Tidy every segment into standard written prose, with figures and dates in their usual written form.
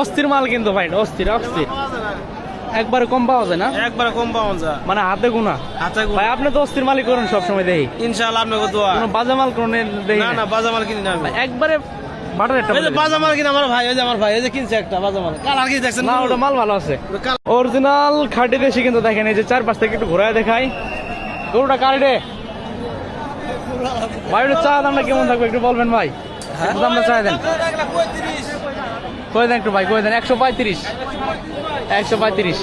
অস্থির মাল কিন্তু ভাই, অস্থির অস্থির, একবারে কম পাওয়া যায় না? একবারে কম পাওয়া যায়, মানে হাতে গোনা। ভাই আপনি তো অস্থির মালই করেন সবসময়, দেখি ইনশাআল্লাহ আপনাকে দোয়া। কোনো বাজে মাল কোন দেখি না না, বাজা মাল কিনি না আমি। একবারে বাটার একটা বাজা মাল কিনে আমার ভাই, ওই যে আমার ভাই, ওই যে কিনছে একটা বাজা মাল, কালার কি দেখছেন? না ওটা মাল ভালো আছে, অরিজিনাল খাঁটি দেশি কিন্তু। দেখেন এই যে চারপাশ থেকে একটু ঘোরায় দেখাই, গরুটা কারে ভাই, ওটা চা দামটা কেমন থাকবে একটু বলবেন ভাই? দামটা চাই দেন, কয়ে দেন একটু ভাই, কয়ে দেন। 135, 135।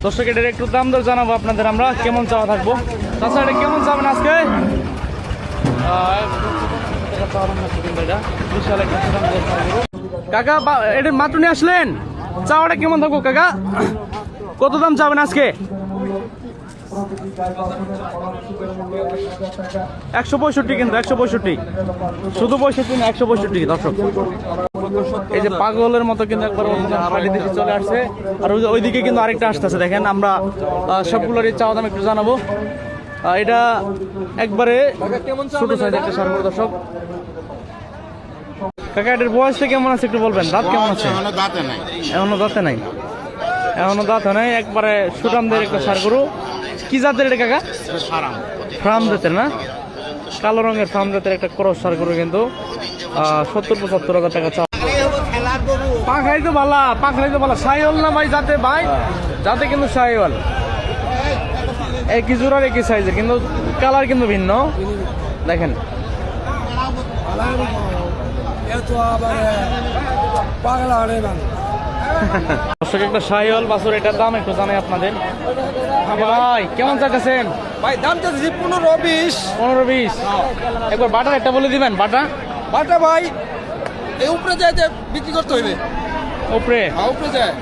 দর্শক এটার একটু দাম দর জানাবো আপনাদের আমরা, কেমন চাওয়া থাকবো। তাছাড়া এটা কেমন চাবেন আজকে? কাকা এটা মাত্র নিয়ে আসলেন, চাওয়াটা কেমন থাকবো কাকা? কত দাম চাবেন আজকে? 165 কিন্তু, 165, শুধু 65 না, 165 দর্শক। এই যে পাগলের মতো কিন্তু একবার খালি দেশে চলে আসছে, আর ওইদিকে কিন্তু আরেকটা আসতেছে। দেখেন আমরা সবগুলোরই চাওয়া দাম একটু জানাবো। এটা একবারে ছোট সাইজ একটা সার দর্শক। কাকা এটার বয়সটা কেমন আছে একটু বলবেন? দাঁত কেমন আছে? এখনো দাঁতে নাই, এখনো দাঁতে নাই, একবারে সুটামদের একটা সার গরু। কি জাতের এটা কাকা? ফার্ম জাতের না, কালো রঙের ফার্ম জাতের একটা ক্রস সার গরু কিন্তু 70-75 হাজার টাকা চাওয়া। পাখাই তো ভালা, পাখাই তো ভালা, সাইওয়াল না ভাই যাতে, ভাই যাতে কিন্তু সাইওয়াল, একই জোড়ার একই সাইজের, কিন্তু কালার কিন্তু ভিন্ন। দেখেন দর্শক একটা সাইওয়াল বাছুর, এটার দাম একটু জানাই আপনাদের। ভাই কেমন চাইতেছেন? ভাই দাম চাচ্ছি 15-20। 15-20। একবার বাটার একটা বলে দিবেন। বাটা ভাই এই উপরে যায় যে বিক্রি করতে হইবে, উপরে উপরে যায়।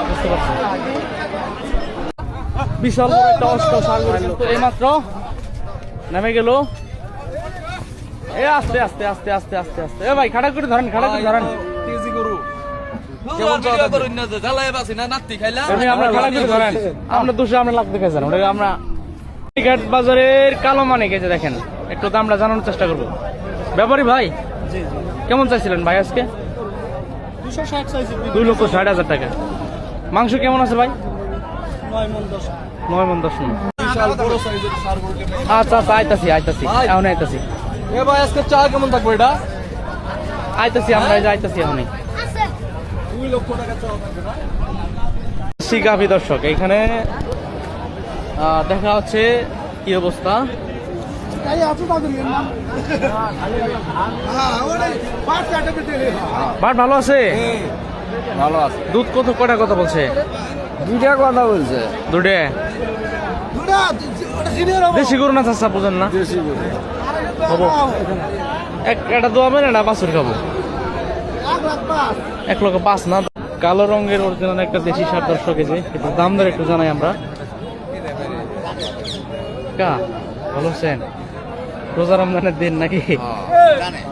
বুঝতে পারছি, বিশাল বড় একটা অষ্ট সার কিন্তু এইমাত্র নেমে গেল। আস্তে আস্তে আস্তে আস্তে আস্তে আস্তে, ভাই খাড়া করে ধরেন, খাড়া করে ধরেন। আমরা দুশো, আমরা লাভ দেখাইছেন ওটা। আমরা বাজারের কালো মানে গেছে, দেখেন একটু দামটা জানানোর চেষ্টা করবো। ব্যাপারী ভাই কেমন চাইছিলেন ভাই আজকে? 2,60,000 টাকা। মাংস কেমন আছে ভাই? 9 মণ 10 মণ। আচ্ছা আচ্ছা, আইতাছি এখন আইতাছি। ভাই আজকে চা কেমন থাকবে এটা? আইতাছি আমরা, আইতাছি এখনই। 2 লক্ষ টাকা চা থাকবে না? শিকাফি দর্শক, এখানে দেখা হচ্ছে কি অবস্থা। বাট ভালো আছে, ভালো আছে। দুধ কটা কথা বলছে? 2টা কথা বলছে। 2টা দেশি গরু না চাষা বুঝেন না? একটা দোয়াবেন, একটা বাছুর খাবো। 1,05,000 না। কালো রঙের অরিজিনাল একটা দেশি সার দর্শক, এই যে একটু দাম দর একটু জানাই আমরা। কা ভালো আছেন? রোজা রমজানের দিন নাকি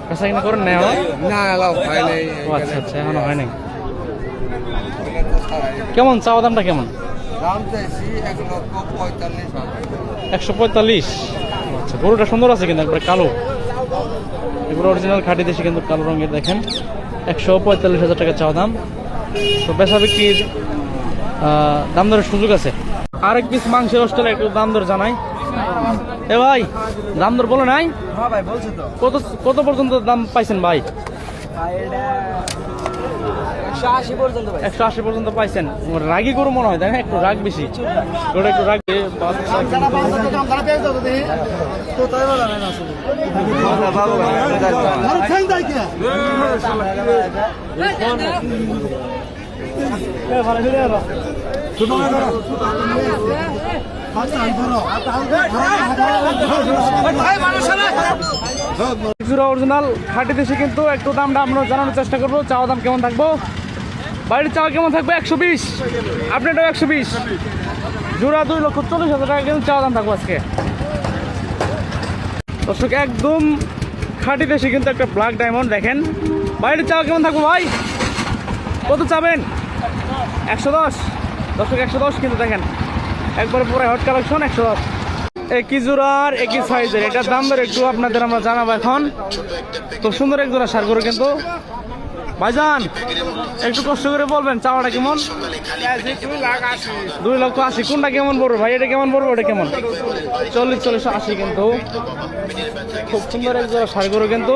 কাঁচা কিনা করেন না? আচ্ছা আচ্ছা, এখনো হয় নাই। কেমন চাওয়া দামটা কেমন? 145। আচ্ছা, গরুটা সুন্দর আছে কিন্তু একবারে কালো, এগুলো অরিজিনাল খাঁটি দেশি কিন্তু কালো রঙের। দেখেন 145,000 টাকা চাওয়া দাম। তো বেচা বিক্রির দাম দরের সুযোগ আছে। আরেক পিস মাংসের হোস্টেলে একটু দাম দর জানাই। এ ভাই দাম দর বলে নাই? ভাই বলছি তো। কত পর্যন্ত দাম পাইছেন ভাই? 180 পর্যন্ত পাইছেন। রাগি গরু মনে হয়, তাই না? একটু রাগ বেশি, ওটা একটু রাগ। অরিজিনাল খাঁটি দেশে কিন্তু একটু দামটা আমরা জানানোর চেষ্টা করবো। চাওয়া দাম কেমন থাকবো? বাইরের চাওয়া কেমন থাকবে? 120। আপনারটাও 120। জোড়া 2,40,000 টাকা কিন্তু চাওয়া দাম থাকবো আজকে দর্শক। একদম খাঁটি দেশে কিন্তু একটা ব্ল্যাক ডায়মন্ড। দেখেন বাইরের চাওয়া কেমন থাকবো ভাই? কত চাবেন? 110 দর্শক, 110 কিন্তু। দেখেন একবারে পুরো হট কালেকশন, 110। একই জোড়ার একই সাইজের, এটার দাম ধরে একটু আপনাদের আমরা জানাবো এখন। তো সুন্দর এক জোড়া সার গরু কিন্তু ভাইজান একটু কষ্ট করে বলবেন চাওয়াটা কেমন? 2,80,000। কোনটা কেমন পড়বে ভাই? এটা কেমন পড়বে? ওটা কেমন? 40, 80 কিন্তু খুব সুন্দর এক জোড়া ষাঁড় গরু কিন্তু।